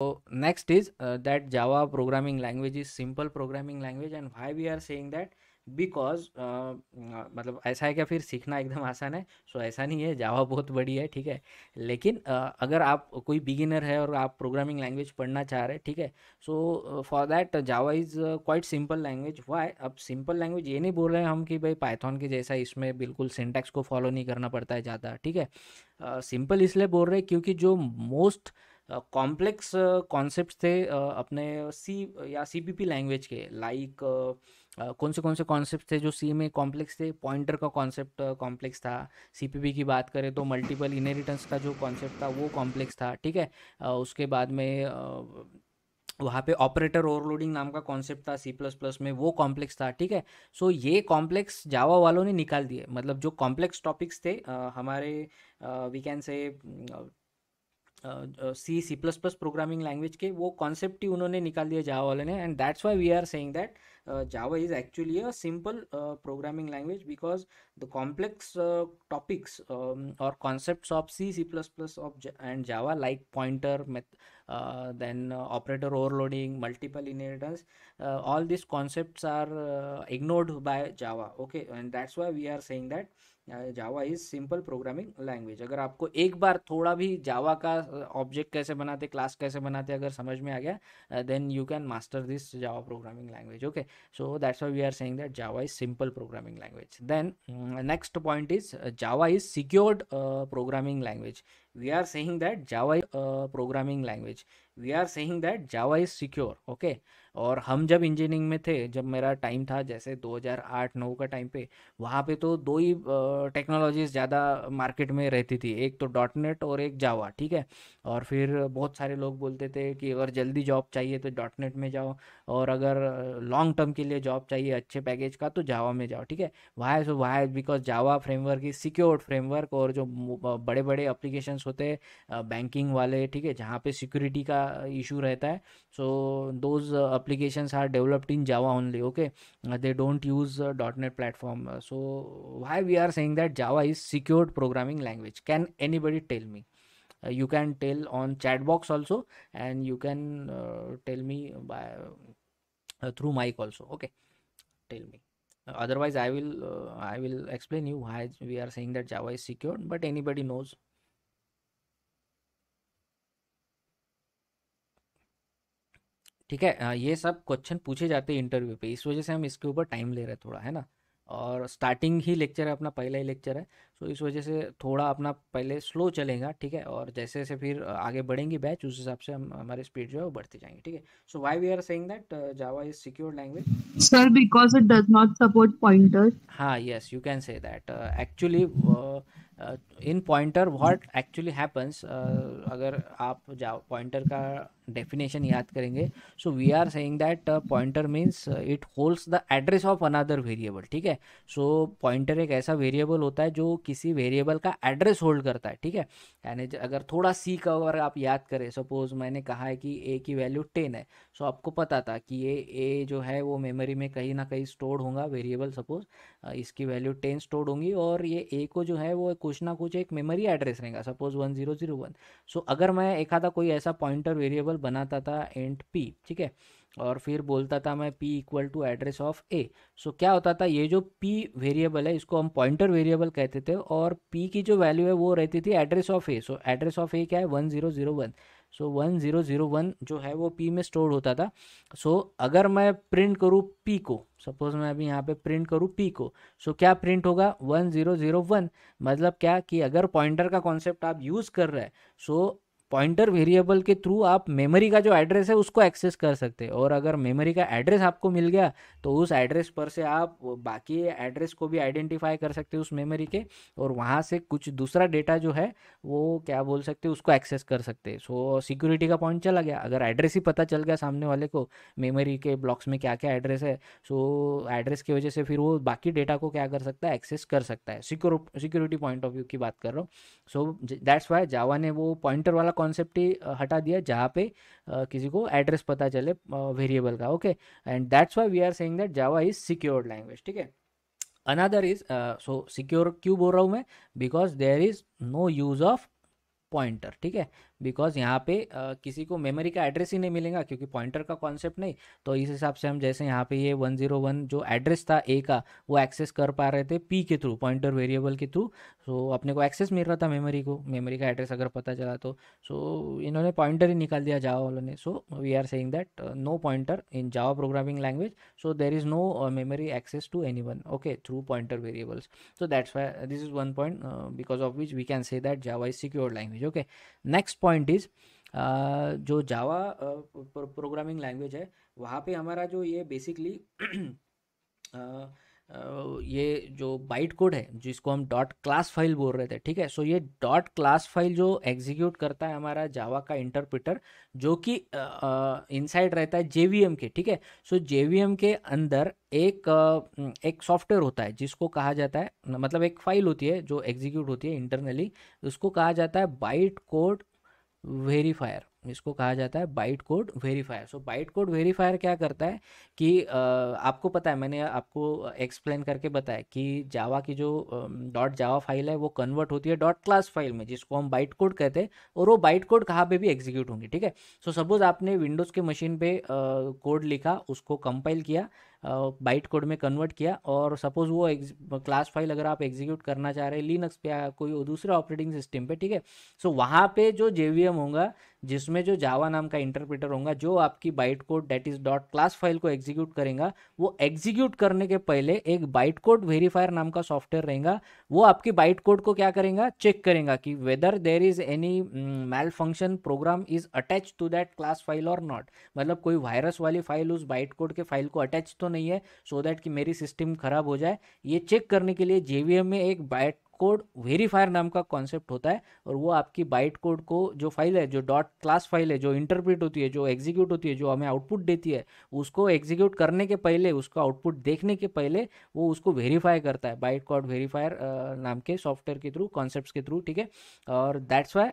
So next is that Java programming language is simple programming language, and why we are saying that, because मतलब ऐसा है क्या फिर सीखना एकदम आसान है? सो ऐसा नहीं है, जावा बहुत बड़ी है, ठीक है। लेकिन अगर आप कोई बिगिनर है और आप प्रोग्रामिंग लैंग्वेज पढ़ना चाह रहे हैं, ठीक है, so for that Java is quite simple language. Why? अब सिंपल लैंग्वेज ये नहीं बोल रहे हैं हम कि भाई पाइथन के जैसा इसमें बिल्कुल सिंटैक्स को फॉलो नहीं करना पड़ता है ज़्यादा, ठीक है। सिंपल इसलिए बोल रहे हैं क्योंकि जो मोस्ट कॉम्प्लेक्स कॉन्सेप्ट थे अपने सी या सीपीपी लैंग्वेज के, लाइक कौन से कॉन्सेप्ट थे जो सी में कॉम्प्लेक्स थे? पॉइंटर का कॉन्सेप्ट कॉम्प्लेक्स था। सीपीपी की बात करें तो मल्टीपल इनहेरिटेंस का जो कॉन्सेप्ट था वो कॉम्प्लेक्स था, ठीक है। उसके बाद में वहाँ पे ऑपरेटर ओवरलोडिंग नाम का कॉन्सेप्ट था सी प्लस प्लस में, वो कॉम्प्लेक्स था, ठीक है। सो ये कॉम्प्लेक्स जावा वालों ने निकाल दिए, मतलब जो कॉम्प्लेक्स टॉपिक्स थे हमारे we can say C plus plus programming language के, वो कॉन्सेप्ट ही उन्होंने निकाल दिया जावा वाले ने। And that's why we are saying that Java is actually a simple programming language, because the complex topics और concepts of C plus plus of and Java, like pointer, then operator overloading, multiple inheritance, all these concepts are ignored by Java, okay, and that's why we are saying that Java is simple programming language. अगर आपको एक बार थोड़ा भी जावा का object कैसे बनाते, class कैसे बनाते अगर समझ में आ गया, then you can master this Java programming language, okay. So that's why we are saying that Java is simple programming language. Then next point is Java is secured programming language. we are saying that java is programming language, we are saying that java is secure, okay। और हम जब engineering में थे, जब मेरा time था जैसे 2008-9 का टाइम पे, वहाँ पे तो दो ही टेक्नोलॉजीज ज़्यादा मार्केट में रहती थी, एक तो डॉट नेट और एक जावा, ठीक है। और फिर बहुत सारे लोग बोलते थे कि अगर जल्दी जॉब चाहिए तो डॉट नेट में जाओ, और अगर लॉन्ग टर्म के लिए जॉब चाहिए अच्छे पैकेज का तो जावा में जाओ, ठीक है। Why? So why? Because Java framework is secured framework, और जो बड़े बड़े अप्लीकेशंस होते हैं बैंकिंग वाले, ठीक है, जहाँ पे सिक्योरिटी का इशू रहता है, so those applications are developed in java only, okay। They don't use .NET platform. So why we are saying that java is secured programming language? Can anybody tell me? You can tell on chat box also, and you can tell me by through mic also, okay, tell me. Otherwise I will explain you why we are saying that java is secured, but anybody knows? ठीक है, ये सब question पूछे जाते हैं interview पे, इस वजह से हम इसके ऊपर टाइम ले रहे हैं थोड़ा, है ना। और स्टार्टिंग ही लेक्चर है, अपना पहला ही लेक्चर है, सो इस वजह से थोड़ा अपना पहले स्लो चलेगा, ठीक है। और जैसे जैसे फिर आगे बढ़ेंगे बैच, उस हिसाब से हम हमारी स्पीड जो है वो बढ़ती जाएंगे, ठीक है। So why we are saying that Java is secure language? Sir, because it does not support pointers. हाँ, yes, you can say that. Actually in pointer what actually happens, अगर आप जाओ पॉइंटर का डेफिनेशन याद करेंगे, so we are saying that pointer means it holds the address of another variable, ठीक है। सो pointer एक ऐसा वेरिएबल होता है जो किसी वेरिएबल का एड्रेस होल्ड करता है, ठीक है। यानी अगर थोड़ा सी का अगर आप याद करें, सपोज मैंने कहा है कि ए की वैल्यू 10 है, सो आपको पता था कि ये ए जो है वो मेमोरी में कहीं ना कहीं स्टोर्ड होगा वेरिएबल, सपोज इसकी वैल्यू 10 स्टोर्ड होंगी, और ये ए को जो है वो कुछ ना कुछ एक मेमोरी एड्रेस रहेगा, सपोज 1001। सो अगर मैं एक आधा कोई ऐसा पॉइंटर वेरिएबल बनाता था एंड पी, ठीक है, और फिर बोलता था मैं p equal to address of A, so क्या होता था, ये जो p वेरिएबल है इसको हम पॉइंटर वेरिएबल कहते थे, और p की जो वैल्यू है वो रहती थी address of A. So address of A क्या है? 1001। सो 1001 जो है वो p में स्टोर होता था। सो अगर मैं प्रिंट करूँ p को, सपोज मैं अभी यहाँ पे प्रिंट करूँ p को, सो क्या प्रिंट होगा? 1001। मतलब क्या कि अगर पॉइंटर का कॉन्सेप्ट आप यूज़ कर रहे हैं, सो पॉइंटर वेरिएबल के थ्रू आप मेमोरी का जो एड्रेस है उसको एक्सेस कर सकते हैं, और अगर मेमोरी का एड्रेस आपको मिल गया तो उस एड्रेस पर से आप बाकी एड्रेस को भी आइडेंटिफाई कर सकते हैं उस मेमोरी के, और वहाँ से कुछ दूसरा डेटा जो है वो क्या बोल सकते हैं उसको एक्सेस कर सकते हैं। सो सिक्योरिटी का पॉइंट चला गया, अगर एड्रेस ही पता चल गया सामने वाले को मेमोरी के ब्लॉक्स में क्या क्या एड्रेस है, सो एड्रेस की वजह से फिर वो बाकी डेटा को क्या कर सकता है? एक्सेस कर सकता है। सिक्योरिटी पॉइंट ऑफ व्यू की बात कर रहा हूँ। सो दैट्स वाई जावा ने वो पॉइंटर वाला कॉन्सेप्ट ही हटा दिया, जहाँ पे किसी को एड्रेस पता चले वेरिएबल का, okay. And that's why we are saying that Java is secured language, ठीक है। अनदर इज, सिक्योर क्यों बोल रहा हूँ मैं? Because there is no use of pointer, ठीक है। बिकॉज यहाँ पे किसी को मेमोरी का एड्रेस ही नहीं मिलेगा क्योंकि पॉइंटर का कॉन्सेप्ट नहीं। तो इस हिसाब से हम जैसे यहाँ पे ये 101 जो एड्रेस था ए का वो एक्सेस कर पा रहे थे पी के थ्रू, पॉइंटर वेरिएबल के थ्रू। सो अपने को एक्सेस मिल रहा था मेमोरी को, मेमोरी का एड्रेस अगर पता चला तो। सो इन्होंने पॉइंटर ही निकाल दिया जावा वालों ने। So we are saying that no pointer in Java programming language, so there is no memory access to anyone, okay, through pointer variables. So that's why this is one point because of which we can say that Java is secure language, okay. Next point is जो जावा programming language है वहाँ पे हमारा जो ये basically ये जो byte code है जिसको हम डॉट क्लास फाइल बोल रहे थे, ठीक है। सो ये डॉट क्लास फाइल जो एग्जीक्यूट करता है हमारा जावा का इंटरप्रेटर, जो कि इनसाइड रहता है जेवीएम के, ठीक है। सो जेवीएम के अंदर एक सॉफ्टवेयर होता है जिसको कहा जाता है, मतलब एक फाइल होती है जो एग्जीक्यूट होती है इंटरनली, उसको कहा जाता है बाइट कोड वेरीफायर। इसको कहा जाता है बाइट कोड वेरीफायर। सो बाइट कोड वेरीफायर क्या करता है कि आपको पता है, मैंने आपको एक्सप्लेन करके बताया कि जावा की जो डॉट जावा फाइल है वो कन्वर्ट होती है डॉट क्लास फाइल में जिसको हम बाइट कोड कहते हैं, और वो बाइट कोड कहाँ पे भी एग्जीक्यूट होंगे, ठीक है। सो सपोज आपने विंडोज़ के मशीन पे कोड लिखा, उसको कंपाइल किया, बाइट कोड में कन्वर्ट किया, और सपोज वो क्लास फाइल अगर आप एग्जीक्यूट करना चाह रहे हैं लिनक्स पे या कोई दूसरे ऑपरेटिंग सिस्टम पे, ठीक है। सो वहाँ पे जो जेवीएम होगा जिसमें जो जावा नाम का इंटरप्रेटर होगा जो आपकी byte code that is dot class file को एग्जीक्यूट करेगा, वो एग्जीक्यूट करने के पहले एक बाइट कोड वेरीफायर नाम का सॉफ्टवेयर रहेगा। वो आपकी बाइट कोड को क्या करेगा, चेक करेगा कि whether there is any malfunction program is attach to that class file और नॉट। मतलब कोई वायरस वाली फाइल उस बाइट कोड के फाइल को अटैच तो नहीं है, सो दैट कि मेरी सिस्टम खराब हो जाए। ये चेक करने के लिए जेवीएम में एक बाइट कोड वेरीफायर नाम का कॉन्सेप्ट होता है, और वो आपकी बाइट कोड को, जो फाइल है, जो डॉट क्लास फाइल है, जो इंटरप्रेट होती है, जो एग्जीक्यूट होती है, जो हमें आउटपुट देती है, उसको एग्जीक्यूट करने के पहले, उसका आउटपुट देखने के पहले वो उसको वेरीफाई करता है बाइट कोड वेरीफायर नाम के सॉफ्टवेयर के थ्रू, कॉन्सेप्ट्स के थ्रू, ठीक है। और दैट्स वाई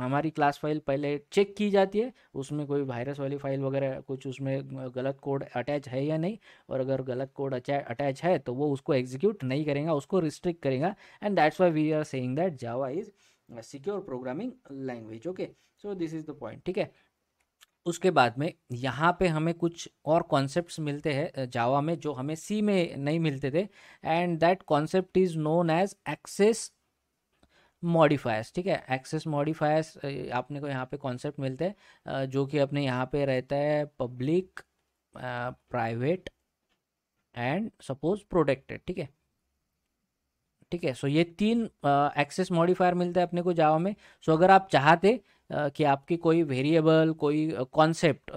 हमारी क्लास फाइल पहले चेक की जाती है, उसमें कोई वायरस वाली फाइल वगैरह कुछ उसमें गलत कोड अटैच है या नहीं, और अगर गलत कोड अटैच है तो वो उसको एग्जीक्यूट नहीं करेगा, उसको रिस्ट्रिक्ट करेगा। And that's why we are saying that Java is a secure programming language, okay. So this is the point, ठीक है। उसके बाद में यहाँ पे हमें कुछ और कॉन्सेप्ट्स मिलते हैं जावा में जो हमें सी में नहीं मिलते थे, and that concept is known as access modifiers, ठीक है। एक्सेस मॉडिफायर्स आपने को यहाँ पे कॉन्सेप्ट मिलते हैं जो कि अपने यहाँ पे रहता है public, private and suppose protected, ठीक है, ठीक है। सो ये तीन एक्सेस मॉडिफायर मिलते हैं अपने को जावा में। सो अगर आप चाहते कि आपकी कोई वेरिएबल, कोई कॉन्सेप्ट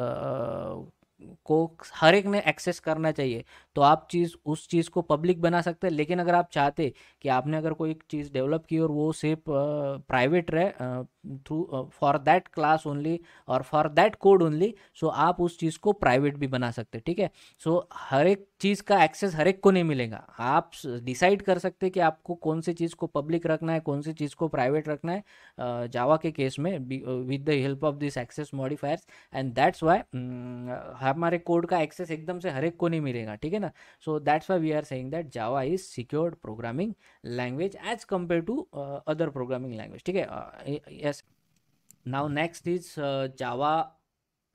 को हर एक ने एक्सेस करना चाहिए, तो आप उस चीज़ को पब्लिक बना सकते हैं। लेकिन अगर आप चाहते कि आपने अगर कोई चीज़ डेवलप की और वो सिर्फ प्राइवेट रहे through for that class only और फॉर दैट कोड ओनली, सो आप उस चीज़ को प्राइवेट भी बना सकते हैं, ठीक है। सो हर एक चीज़ का एक्सेस हर एक को नहीं मिलेगा, आप डिसाइड कर सकते हैं कि आपको कौन सी चीज़ को पब्लिक रखना है, कौन सी चीज़ को प्राइवेट रखना है जावा के केस में with the help of this access modifiers. And that's why हमारे कोड का एक्सेस एकदम से हर एक को नहीं मिलेगा, ठीक है ना। So that's why we are saying that Java is secured programming language as compare to other programming language, ठीक है। Yes, now next is Java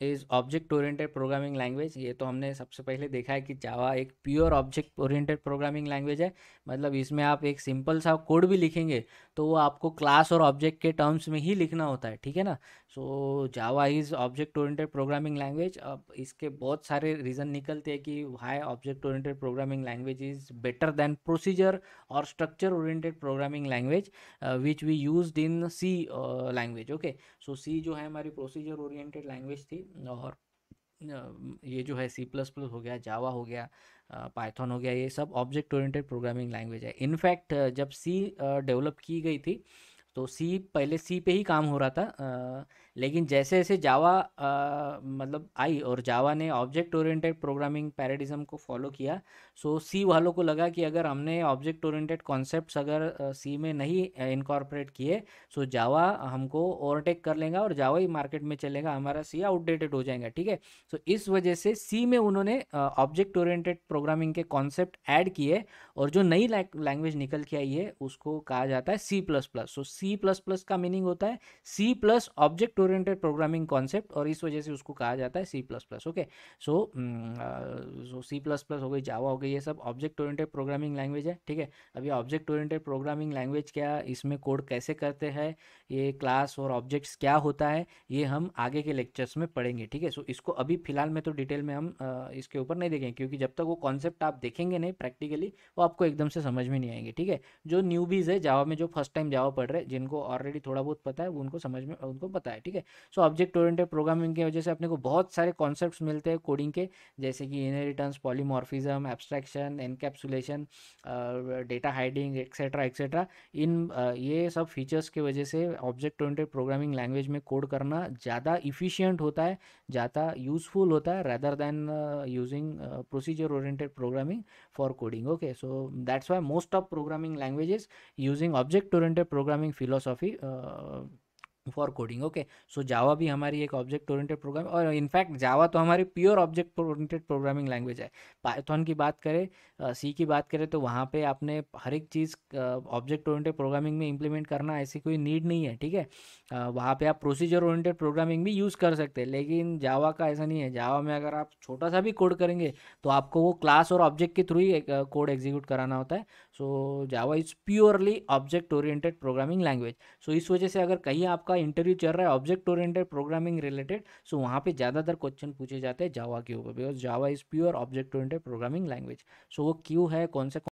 is object oriented programming language. ये तो हमने सबसे पहले देखा है कि जावा एक pure object oriented programming language है। मतलब इसमें आप एक सिंपल सा कोड भी लिखेंगे तो वो आपको क्लास और ऑब्जेक्ट के टर्म्स में ही लिखना होता है, ठीक है ना। So Java is object oriented programming language. अब इसके बहुत सारे रीज़न निकलते हैं कि why object oriented programming language is better than procedure और structure oriented programming language which we used in C language, okay. So C जो है हमारी प्रोसीजर ओरिएंटेड लैंग्वेज थी, और ये जो है सी प्लस प्लस हो गया, जावा हो गया, पाइथन हो गया, ये सब ऑब्जेक्ट ओरिएंटेड प्रोग्रामिंग लैंग्वेज है। इनफैक्ट जब सी डेवलप की गई थी तो सी पहले सी पे ही काम हो रहा था, लेकिन जैसे जैसे जावा मतलब आई और जावा ने ऑब्जेक्ट ओरिएंटेड प्रोग्रामिंग पैराडिज्म को फॉलो किया, सो सी वालों को लगा कि अगर हमने ऑब्जेक्ट ओरिएंटेड कॉन्सेप्ट्स अगर सी में नहीं इनकॉर्पोरेट किए, सो जावा हमको ओवरटेक कर लेगा और जावा ही मार्केट में चलेगा, हमारा सी आउटडेटेड हो जाएगा, ठीक है। सो इस वजह से सी में उन्होंने ऑब्जेक्ट ओरिएंटेड प्रोग्रामिंग के कॉन्सेप्ट ऐड किए, और जो नई लैंग्वेज निकल के आई है उसको कहा जाता है C plus plus. So C plus plus का मीनिंग होता है C plus object oriented programming concept, और इस वजह से उसको कहा जाता है C plus plus. Okay, so C plus plus हो गई, जावा हो गई, ये सब ऑब्जेक्ट ओरिएंटेड प्रोग्रामिंग लैंग्वेज है, ठीक है। अभी ऑब्जेक्ट ओरिएंटेड प्रोग्रामिंग लैंग्वेज क्या, इसमें कोड कैसे करते हैं, ये क्लास और ऑब्जेक्ट्स क्या होता है, ये हम आगे के लेक्चर्स में पढ़ेंगे, ठीक है। सो इसको अभी फिलहाल में तो डिटेल में हम इसके ऊपर नहीं देखेंगे, क्योंकि जब तक वो कॉन्सेप्ट आप देखेंगे नहीं प्रैक्टिकली, वो आपको एकदम से समझ में नहीं आएंगे, ठीक है। जो न्यूबीज है जावा में, जो फर्स्ट टाइम जावा पढ़ रहे हैं, जिनको ऑलरेडी थोड़ा बहुत पता है, वो उनको समझ में, उनको पता है, ठीक है। सो ऑब्जेक्ट ओरिएंटेड प्रोग्रामिंग की वजह से अपने को बहुत सारे कॉन्सेप्ट्स मिलते हैं कोडिंग के, जैसे कि inheritance, polymorphism, abstraction, encapsulation, data hiding, etcetera etcetera. ये सब फीचर्स की वजह से ऑब्जेक्ट ओरिएंटेड प्रोग्रामिंग लैंग्वेज में कोड करना ज़्यादा इफ़िशियंट होता है, ज़्यादा यूज़फुल होता है, rather than using procedure oriented programming for coding. Okay, so that's why most of programming languages using object oriented programming philosophy for coding. Okay, so Java भी हमारी एक ऑब्जेक्ट ओरिएंटेड प्रोग्राम, और in fact Java तो हमारी pure object oriented programming language है। Python की बात करें, सी की बात करें, तो वहाँ पे आपने हर एक चीज़ ऑब्जेक्ट ओरिएंटेड प्रोग्रामिंग में इंप्लीमेंट करना ऐसी कोई नीड नहीं है, ठीक है। वहाँ पे आप प्रोसीजर ओरिएंटेड प्रोग्रामिंग भी यूज़ कर सकते हैं, लेकिन जावा का ऐसा नहीं है। जावा में अगर आप छोटा सा भी कोड करेंगे तो आपको वो क्लास और ऑब्जेक्ट के थ्रू ही कोड एग्जीक्यूट कराना होता है। So Java is purely object oriented programming language. So इस वजह से अगर कहीं आपका इंटरव्यू चल रहा है ऑब्जेक्ट ओरिएंटेड प्रोग्रामिंग रिलेटेड, सो वहाँ पे ज़्यादातर क्वेश्चन पूछे जाते हैं जावा के ऊपर, because Java is pure object oriented programming language. So वो क्यों है, कौन से